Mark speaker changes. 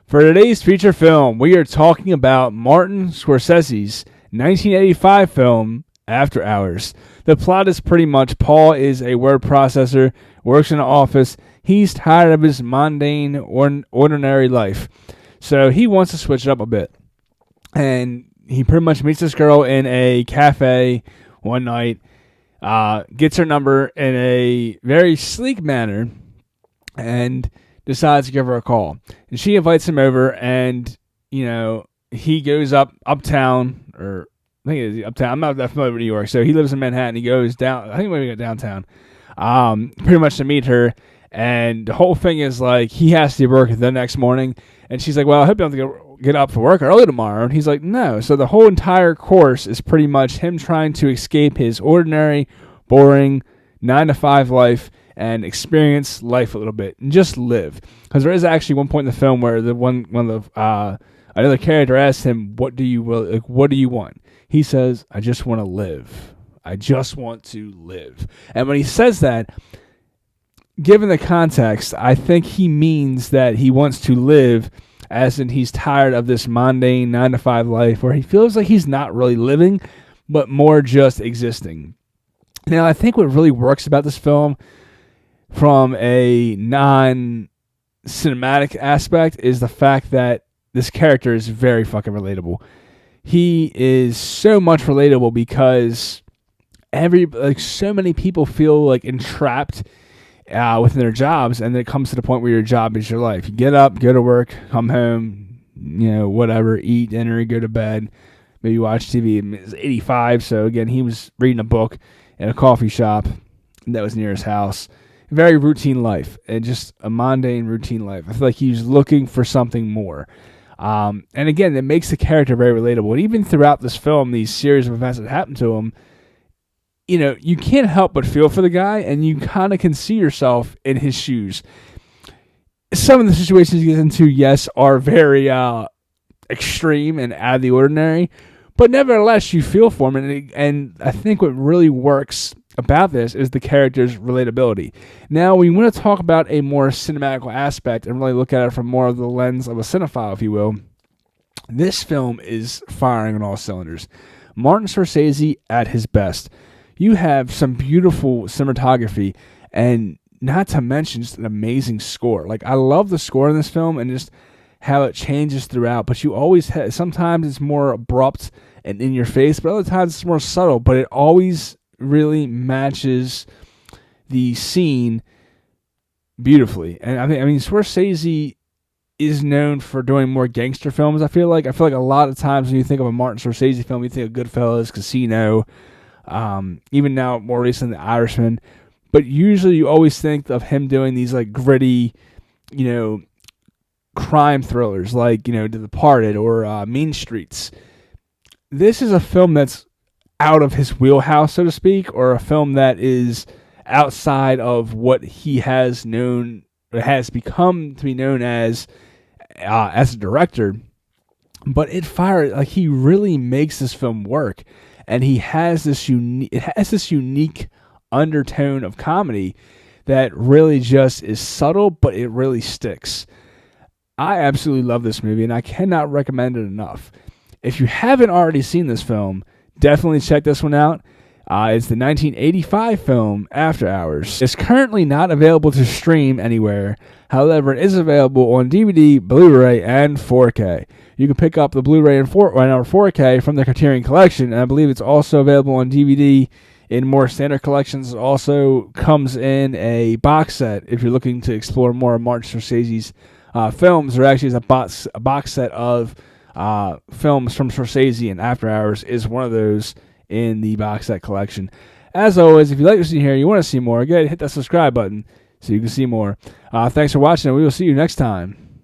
Speaker 1: For today's feature film, we are talking about Martin Scorsese's 1985 film, After Hours. The plot is pretty much Paul is a word processor, works in an office. He's tired of his mundane, ordinary life. So he wants to switch it up a bit. And he pretty much meets this girl in a cafe one night, gets her number in a very sleek manner, and decides to give her a call. And she invites him over, and, he goes uptown, or I think it's uptown. I'm not that familiar with New York, so he lives in Manhattan. He goes down, I think maybe downtown, pretty much to meet her. And the whole thing is like, he has to work the next morning. And she's like, well, I hope you don't have to get up for work early tomorrow. And he's like, no. So the whole entire course is pretty much him trying to escape his ordinary, boring 9-to-5 life and experience life a little bit and just live. Because there is actually one point in the film where another character asks him, what do you want? He says, I just want to live. I just want to live. And when he says that, given the context, I think he means that he wants to live, as in he's tired of this mundane 9-to-5 life where he feels like he's not really living, but more just existing. Now, I think what really works about this film from a non-cinematic aspect is the fact that this character is very fucking relatable. He is so much relatable because so many people feel like entrapped within their jobs, and then it comes to the point where your job is your life. You get up, go to work, come home, whatever, eat dinner, go to bed, maybe watch TV. It's 85, so again, he was reading a book in a coffee shop that was near his house. Very routine life, and just a mundane routine life. I feel like he was looking for something more. And again, it makes the character very relatable. And even throughout this film, these series of events that happen to him, you can't help but feel for the guy, and you kind of can see yourself in his shoes. Some of the situations he gets into, yes, are very extreme and out of the ordinary, but nevertheless, you feel for him. And I think what really works about this is the character's relatability. Now, we want to talk about a more cinematical aspect and really look at it from more of the lens of a cinephile, if you will. This film is firing on all cylinders. Martin Scorsese at his best. You have some beautiful cinematography, and not to mention just an amazing score. Like, I love the score in this film and just how it changes throughout, but you always have, sometimes it's more abrupt and in your face, but other times it's more subtle, but it always really matches the scene beautifully. And I mean, Scorsese is known for doing more gangster films. I feel like a lot of times when you think of a Martin Scorsese film, you think of Goodfellas, Casino, even now more recently The Irishman. But usually you always think of him doing these like gritty, crime thrillers like, The Departed or Mean Streets. This is a film that's out of his wheelhouse, so to speak, or a film that is outside of what he has become to be known as a director. But he really makes this film work, and it has this unique undertone of comedy that really just is subtle, but it really sticks. I absolutely love this movie, and I cannot recommend it enough. If you haven't already seen this film, definitely check this one out. It's the 1985 film, After Hours. It's currently not available to stream anywhere. However, it is available on DVD, Blu-ray, and 4K. You can pick up the Blu-ray and 4K from the Criterion collection, and I believe it's also available on DVD in more standard collections. It also comes in a box set if you're looking to explore more of Martin Scorsese's films. There actually is a box set of films from Scorsese, and After Hours is one of those in the box set collection. As always, if you like what you see here, you want to see more, go ahead and hit that subscribe button so you can see more. Thanks for watching, and we will see you next time.